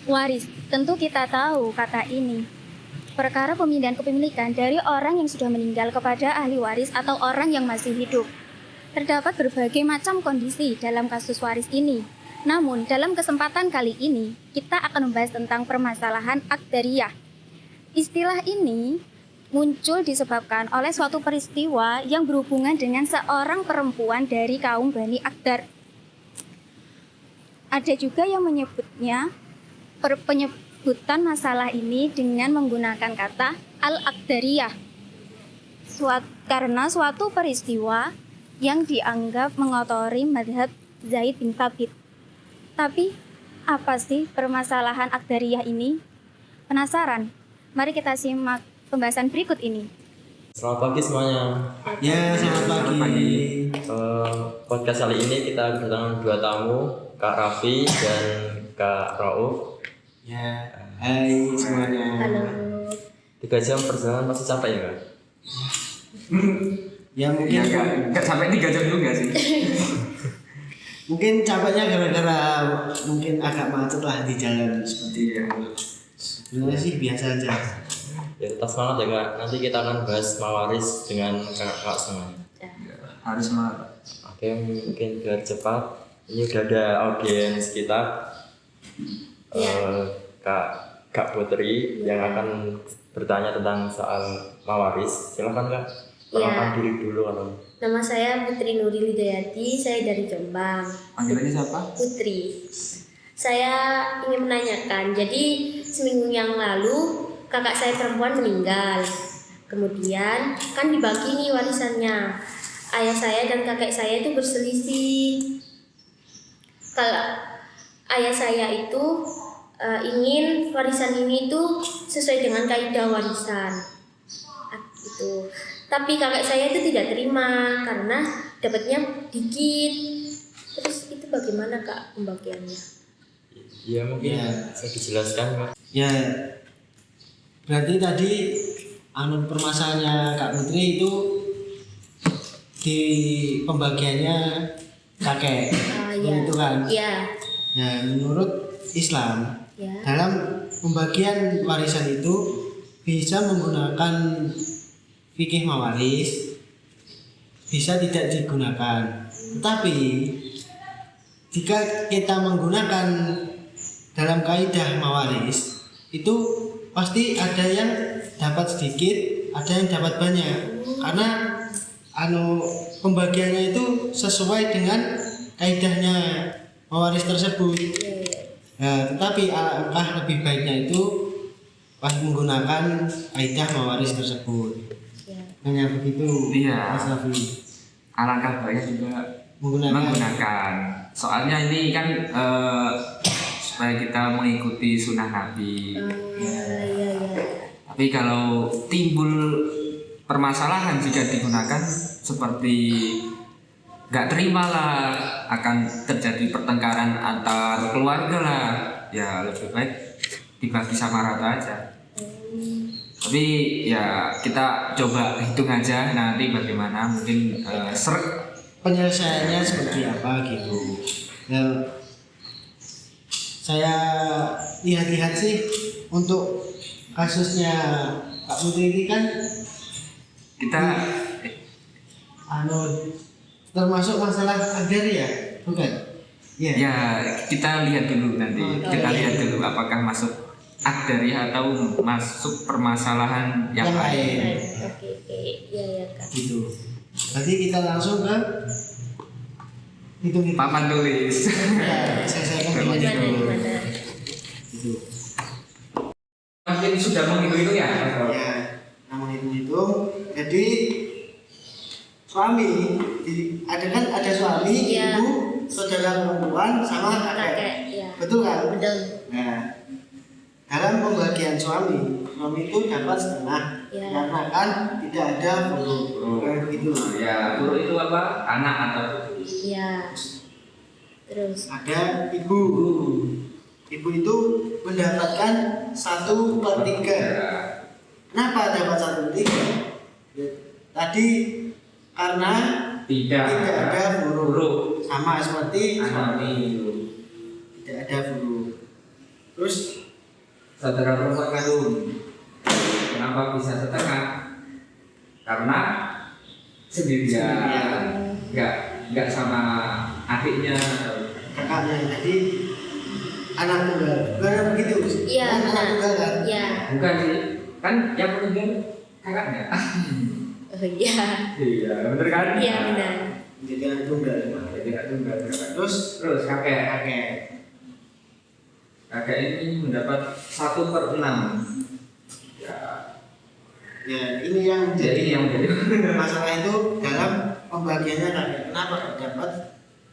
Waris, tentu kita tahu kata ini. Perkara pemindahan kepemilikan dari orang yang sudah meninggal kepada ahli waris atau orang yang masih hidup. Terdapat berbagai macam kondisi dalam kasus waris ini. Namun, dalam kesempatan kali ini, kita akan membahas tentang permasalahan akdariyah. Istilah ini muncul disebabkan oleh suatu peristiwa yang berhubungan dengan seorang perempuan dari kaum Bani Akdar. Ada juga yang menyebutnya penyebutan masalah ini dengan menggunakan kata al-akdariyah karena suatu peristiwa yang dianggap mengotori mazhab Zaid bin Thabit. Tapi apa sih permasalahan akdariyah ini? Penasaran? Mari kita simak pembahasan berikut ini. Selamat pagi semuanya. Ya, selamat pagi. Podcast kali ini kita kedatangan dua tamu, Kak Raffi dan Kak Rauf. Ya, hai semuanya. Halo. 3 jam perjalanan pasti capek ya, Kak? Ya mungkin Enggak sampai 3 jam juga sih. mungkin capeknya gara-gara mungkin agak macet lah di jalan seperti itu. Sebenarnya sih biasa aja. Ya tetap semangat ya, Kak. Nanti kita akan bahas mawaris dengan kakak semuanya. Harus semangat. Oke, mungkin biar cepat. Ini udah ada audiens kita. Kak Putri yang akan bertanya tentang soal mawaris. Silakan, Kak. Perkenalkan diri dulu kalau. Nama saya Putri Nuril Hidayati, saya dari Jombang. Panggilannya siapa? Putri. Saya ingin menanyakan, jadi seminggu yang lalu kakak saya perempuan meninggal. Kemudian kan dibagi nih warisannya. Ayah saya dan kakek saya itu berselisih. Kalau ayah saya itu ingin warisan ini tuh sesuai dengan kaidah warisan. Gitu. Tapi kakek saya itu tidak terima karena dapatnya dikit. Terus itu bagaimana Kak pembagiannya? Ya mungkin bisa dijelaskan, Kak. Ya, berarti tadi permasalahannya Kak Putri itu di pembagiannya kakek. Ya. Itu kan. Iya. Ya, menurut Islam Ya. dalam pembagian warisan itu bisa menggunakan fikih mawaris, bisa tidak digunakan. Tetapi jika kita menggunakan dalam kaidah mawaris itu pasti ada yang dapat sedikit, ada yang dapat banyak. Karena pembagiannya itu sesuai dengan kaidahnya mawaris tersebut. Ya, tetapi alangkah lebih baiknya itu pas menggunakan kaidah mawaris tersebut. Hanya begitu. Iya. Mas Raffi. Alangkah baiknya juga Menggunakan. Soalnya ini kan supaya kita mengikuti sunnah Nabi. Iya. Tapi kalau timbul permasalahan jika digunakan seperti nggak terima lah, akan terjadi pertengkaran antar keluarga lah, ya lebih baik dibagi sama rata aja. Tapi ya kita coba hitung aja nanti bagaimana, mungkin Penyelesaiannya seperti apa gitu. Ya, saya lihat-lihat sih untuk kasusnya Kak Putri ini kan kita termasuk masalah agari ya, bukan? Yeah. ya kita lihat dulu nanti. Lihat dulu apakah masuk akdariyah atau masuk permasalahan yang lain. Oke. Iya Kak. Gitu. Berarti kita langsung ke hitung-hitung. Papan tulis. Ya, saya dulu. Gimana? Gitu. Mungkin sudah menghitung ya. Ya, namun hitung-hitung. Jadi suami, ada suami, Iya. ibu, saudara perempuan sama kakek. Iya. Betul kan? Betul. Nah, dalam pembagian suami itu dapat setengah. Ya. Karena kan tidak ada buru. Kayak begitu. Ya, guru itu apa? Anak atau Iya. Terus Ada ibu. Ibu itu mendapatkan 1/3. Kenapa dapat 1/3? Tadi karena tidak ada buru. Buru. Sama seperti Anak suami. Tidak ada buru. Terus saudara perempuan kandung. Kenapa bisa setengah? Karena sendirian, nggak sama adiknya. kakaknya, jadi anak tunggal. Bukan begitu? Iya, Kan anak benar. tunggal kan? Iya. Bukan sih, kan yang meninggal kakaknya. Oh iya. Iya, bener kan? Iya benar. Jadi anak tunggal. Jadi nggak tunggal. Terus Terus kakek ini mendapat 1/6. ya ini yang Jadi jadi yang jadi masalah itu dalam pembagiannya kakek. Kenapa dapat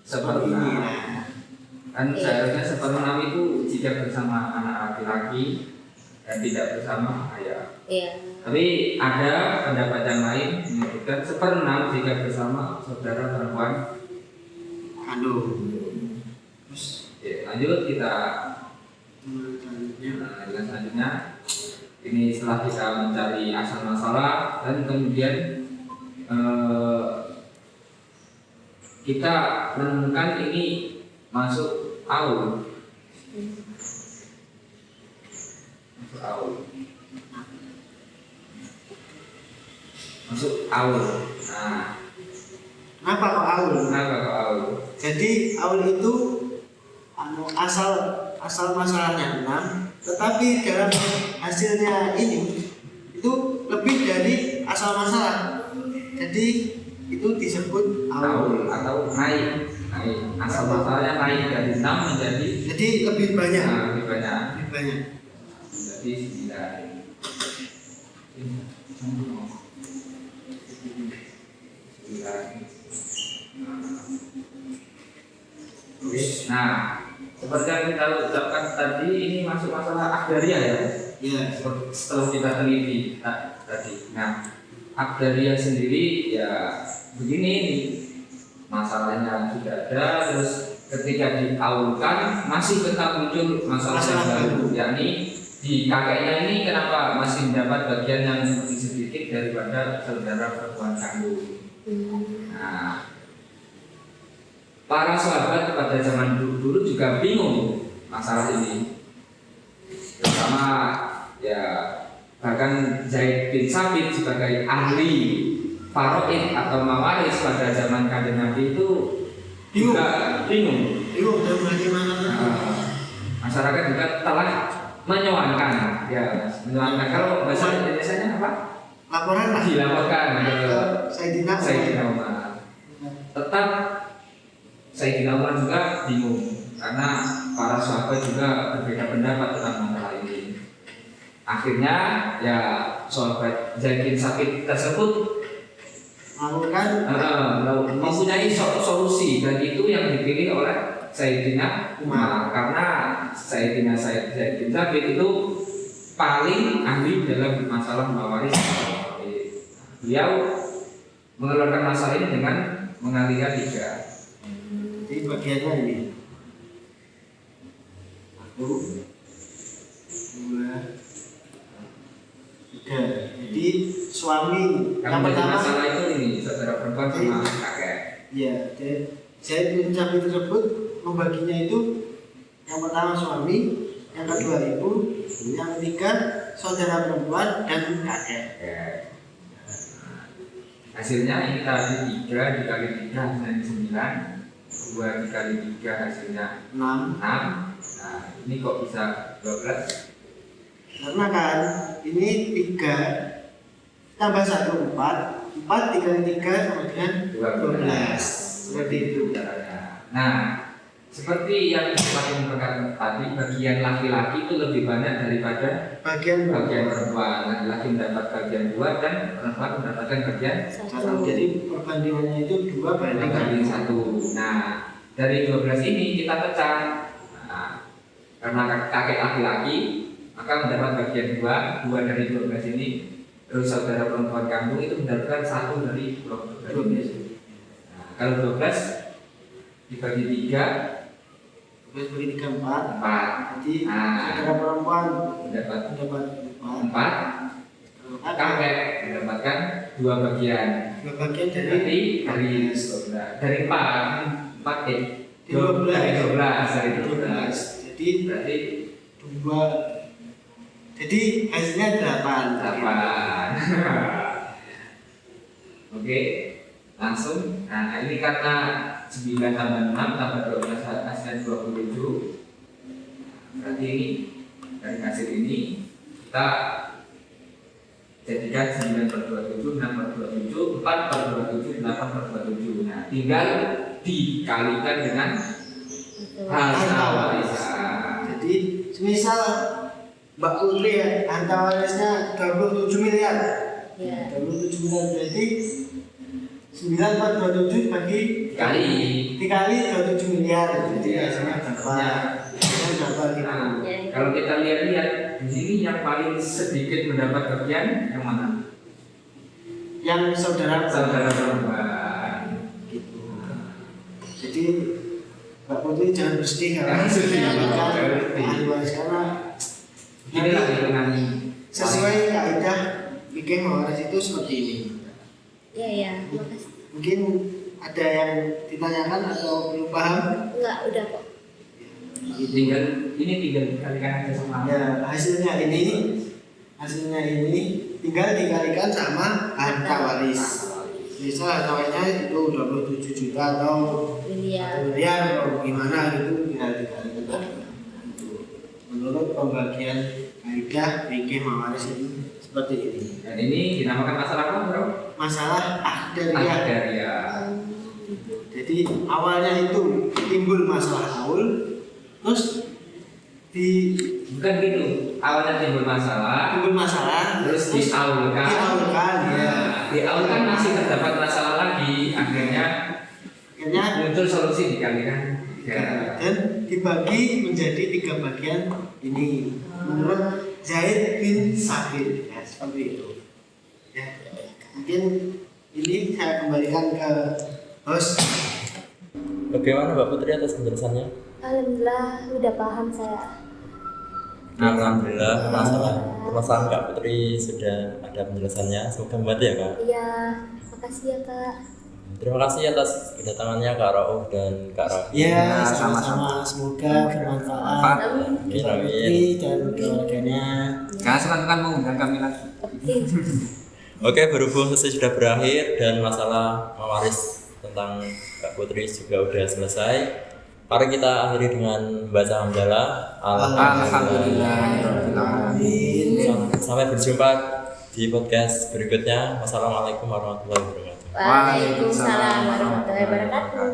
seperti ini? 1/6. Nah, Kan seharusnya 1/6 itu jika bersama anak laki-laki dan tidak bersama ayah. Iya. Tapi ada pendapat yang lain menyebutkan 1/6 jika bersama saudara perempuan kandung. Terus Ya, lanjut kita selanjutnya dengan selanjutnya. Ini setelah kita mencari asal masalah dan kemudian kita menemukan ini masuk aul. Masuk aul. Masuk aul. Nah, kenapa kok aul? kenapa kok aul? Jadi aul itu asal masalahnya 6, tetapi dalam hasilnya ini itu lebih dari asal masalah. Jadi itu disebut Aul aul. atau naik. Asal masalahnya naik dari 6 menjadi Jadi lebih banyak. lebih banyak. Lebih banyak. Jadi 9. Nah, seperti yang kita ucapkan tadi, ini masuk masalah agraria ya. Ya. Setelah kita teliti tadi. Nah, agraria sendiri ya begini nih. Masalahnya sudah ada, terus ketika diaulkan masih tetap muncul masalah yang baru, yakni di kakeknya ini kenapa masih mendapat bagian yang lebih sedikit daripada saudara perempuan kandung. Nah, para sahabat pada zaman dulu juga bingung masalah ini, terutama ya bahkan Zaid bin Sabit sebagai ahli faraid atau mawaris pada zaman kanjeng Nabi itu Bingung. juga bingung. Bingung dan bagaimana? Masyarakat juga telah menyuankan, ya menyuankan. Kalau bahasa Indonesia apa? Laporan lah. Dilaporkan ke Sayyidina Umar. Sayyidina Umar. Tetap Sayyidina Umar juga bingung karena para sahabat juga berbeda pendapat tentang masalah ini. Akhirnya ya sahabat Zaid bin Sabit tersebut mempunyai solusi, dan itu yang dipilih oleh Sayyidina Umar karena Sayyidina Zaid bin Sabit itu paling ahli dalam masalah mawaris. Beliau mengeluarkan masalah ini dengan mengalihkan 3. Jadi bagiannya ini 1, 2, 3. Jadi suami Yang yang menjadi pertama, masalah itu ini saudara perempuan sama kakek. ya, saya mencapai tersebut membaginya itu yang pertama suami, yang kedua ibu, yang ketiga saudara perempuan dan kakek. Hasilnya ini tadi 3 dikali 3 hasilnya 9, 2 dikali 3 hasilnya 6. 6. Nah, ini kok bisa 12? Karena kan ini 3 tambah 1 4, 4 dikali 3 sama dengan 12. Seperti itu. Nah, seperti yang kita mengatakan tadi, bagian laki-laki itu lebih banyak daripada Bagian perempuan. Laki-laki mendapat bagian 2 dan perempuan mendapatkan bagian 1. Jadi perbandingannya itu 2 banding 1. Nah, dari 12 ini kita pecah. Nah, karena kakek laki-laki maka mendapat bagian 2 dari 12 ini. Terus saudara perempuan kandung itu mendapatkan 1 dari 12. Nah, kalau 12 dibagi 3 bagi 3 4. 4. Jadi Nah, saudara perempuan mendapat 4. 4, kakek mendapatkan 2 bagian. 2 bagian Jadi dari 4 12. dari 12 12. Jadi berarti 2. Jadi hasilnya 8. 8. Oke, langsung. Nah, ini karena 9 tambah 6 tambah 12 hasilnya 27. Berarti ini dari hasil ini kita jadikan 9 per 27, 6 per 27, 4 per 27, 8 per 27. Nah, tinggal dikalikan dengan harta warisan. Jadi semisal Mbak Putri ya, harta warisnya 27 miliar. Ya. 27 miliar berarti 9 per 27 dikali 27 miliar. Jadi hasilnya berapa? Hasilnya berapa gitu. Ya. Kalau kita lihat-lihat di sini yang paling sedikit mendapat bagian yang mana? Yang saudara Perempuan. gitu. Jadi Mbak Putri jangan bersedih Jangan bersedih. mendapatkan ahli waris karena Inilah hitungan sesuai kaidah fikih mawaris itu seperti ini. Ya, makasih. Mungkin ada yang ditanyakan atau belum paham? Enggak, udah kok. tinggal dikalikan aja sama Ya, hasilnya ini tinggal dikalikan sama harta waris. Misal harta warisnya itu 27 juta atau Miliar. miliar atau gimana gitu tinggal dikalikan. Menurut pembagian kaidah fikih mawaris itu seperti ini. dan ini dinamakan masalah apa bro? Masalah ahdariyah. Ahdariyah. Jadi awalnya itu timbul masalah haul, terus Bukan gitu, awalnya timbul masalah terus diaulkan ya. diaulkan masih terdapat masalah lagi, akhirnya muncul solusi dikalikan Dan dibagi menjadi 3 bagian ini menurut Zaid bin Sabit ya, seperti itu ya. Mungkin ini saya kembalikan ke host. Bagaimana Mbak Putri atas penjelasannya? Alhamdulillah udah paham saya. Alhamdulillah, masalah permasalahan Kak Putri sudah ada penjelasannya. Semoga membantu ya Kak. Iya, makasih ya Kak. Terima kasih atas kedatangannya Kak Rauf dan Kak Rafi. Ya, sama-sama. Semoga bermanfaat Amin, Mbak amin. Putri dan keluarganya. Jangan suka-suka mengundang kami lagi. Oke, berhubung sesi sudah berakhir dan masalah mewaris tentang Kak Putri juga sudah selesai. Mari kita akhiri dengan membaca hamdalah. Alhamdulillah. Sampai berjumpa di podcast berikutnya. Wassalamualaikum warahmatullahi wabarakatuh. Waalaikumsalam warahmatullahi wabarakatuh.